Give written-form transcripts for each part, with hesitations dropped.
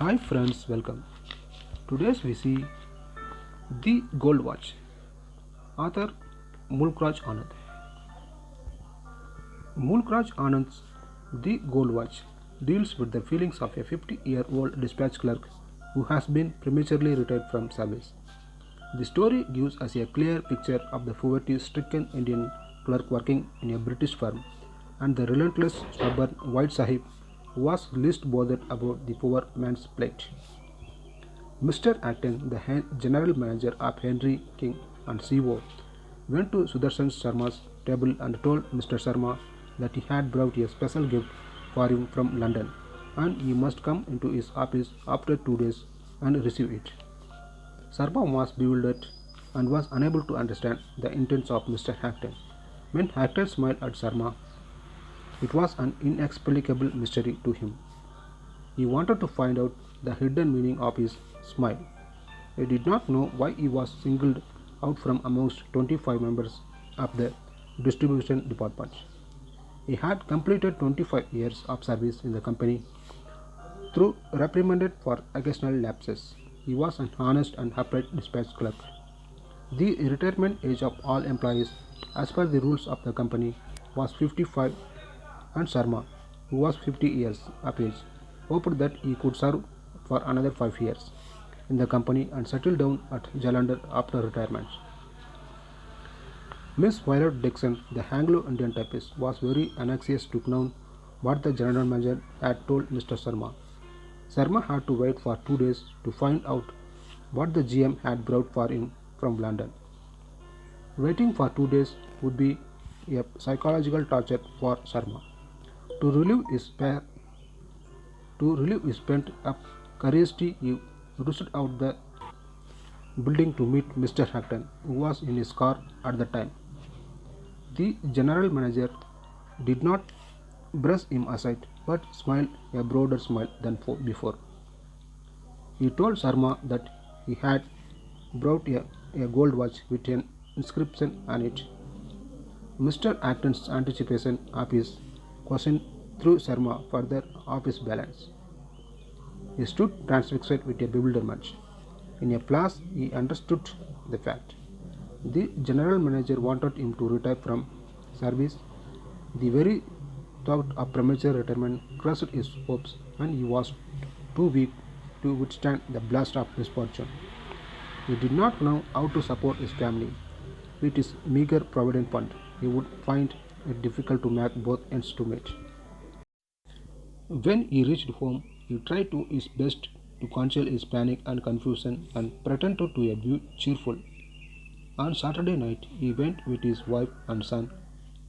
Hi friends, welcome. Today's we see The Gold Watch. Author Mulkraj Anand. Mulkraj Anand's The Gold Watch deals with the feelings of a 50-year-old dispatch clerk who has been prematurely retired from service. The story gives us a clear picture of the poverty-stricken Indian clerk working in a British firm and the relentless, stubborn White Sahib who was least bothered about the poor man's plight. Mr. Acton, the general manager of Henry King and CO, went to Sudarshan Sharma's table and told Mr. Sharma that he had brought a special gift for him from London and he must come into his office after 2 days and receive it. Sharma was bewildered and was unable to understand the intents of Mr. Acton. When Acton smiled at Sharma, it was an inexplicable mystery to him. He wanted to find out the hidden meaning of his smile. He did not know why he was singled out from amongst 25 members of the distribution department. He had completed 25 years of service in the company, though reprimanded for occasional lapses. He was an honest and upright dispatch clerk. The retirement age of all employees, as per the rules of the company, was 55, and Sharma, who was 50 years of age, hoped that he could serve for another 5 years in the company and settle down at Jalandhar after retirement. Miss Violet Dixon, the Anglo-Indian typist, was very anxious to know what the general manager had told Mr. Sharma. Sharma had to wait for 2 days to find out what the GM had brought for him from London. Waiting for 2 days would be a psychological torture for Sharma. To relieve his pent up curiosity, he rushed out the building to meet Mr. Acton, who was in his car at the time. The general manager did not brush him aside but smiled a broader smile than before. He told Sharma that he had brought a gold watch with an inscription on it. Mr. Acton's anticipation of his question threw Sharma further off his balance. He stood transfixed with a bewilderment. In a flash, he understood the fact. The general manager wanted him to retire from service. The very thought of premature retirement crushed his hopes, and he was too weak to withstand the blast of misfortune. He did not know how to support his family. With his meager provident fund, he would find it difficult to make both ends to meet. When he reached home, he tried to his best to conceal his panic and confusion and pretended to be cheerful. On Saturday night, he went with his wife and son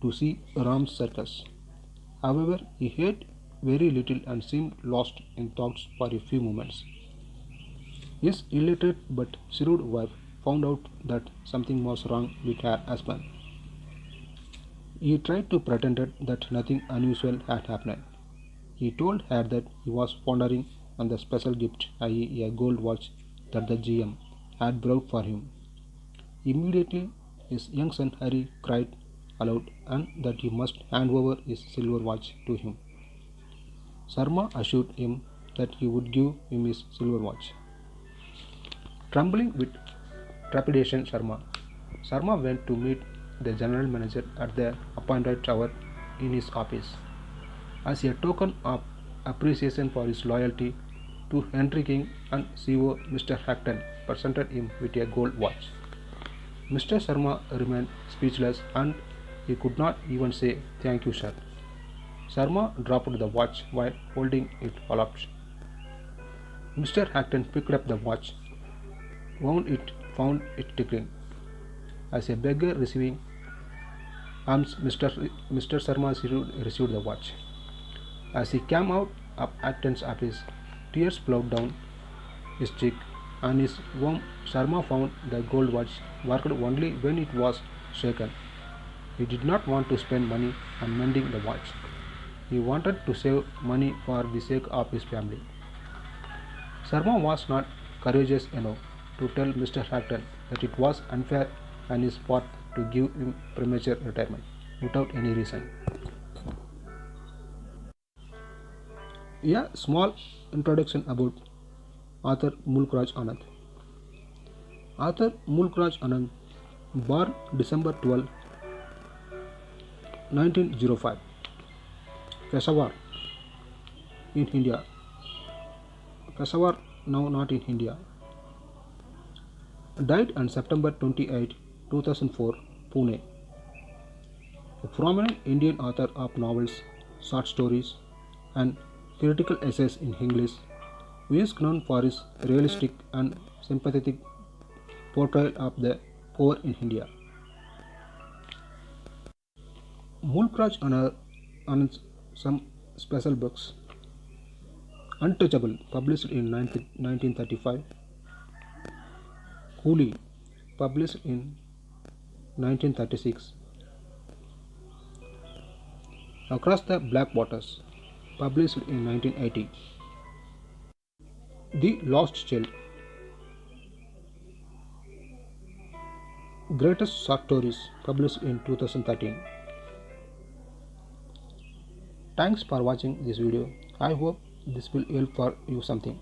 to see Ram's circus. However, he ate very little and seemed lost in thoughts for a few moments. His illiterate but shrewd wife found out that something was wrong with her husband. He tried to pretend that nothing unusual had happened. He told her that he was pondering on the special gift, i.e., a gold watch that the GM had brought for him. Immediately, his young son Harry cried aloud and that he must hand over his silver watch to him. Sharma assured him that he would give him his silver watch. Trembling with trepidation, Sharma went to meet the general manager at the appointed hour in his office. As a token of appreciation for his loyalty to Henry King and CO, Mr. Acton presented him with a gold watch. Mr. Sharma remained speechless and he could not even say thank you, sir. Sharma dropped the watch while holding it aloft. Mr. Acton picked up the watch, found it tickling. As a beggar receiving alms, Mr. Sharma received the watch. As he came out of Acton's office, tears flowed down his cheek, and his warm Sharma found the gold watch worked only when it was shaken. He did not want to spend money on mending the watch. He wanted to save money for the sake of his family. Sharma was not courageous enough to tell Mr. Acton that it was unfair on his part to give him premature retirement without any reason. A small introduction about Author Mulkraj Anand. Author Mulkraj Anand, born December 12, 1905, Peshawar in India. Peshawar, now not in India. Died on September 28, 2004, Pune. A prominent Indian author of novels, short stories, and critical essays in English, who is known for his realistic and sympathetic portrayal of the poor in India. Mulkraj Anand's some special books: Untouchable, published in 1935; Coolie, published in 1936; Across the Black Waters, published in 1980; The Lost Child, Greatest Short Stories, published in 2013. Thanks for watching this video. I hope this will help for you something.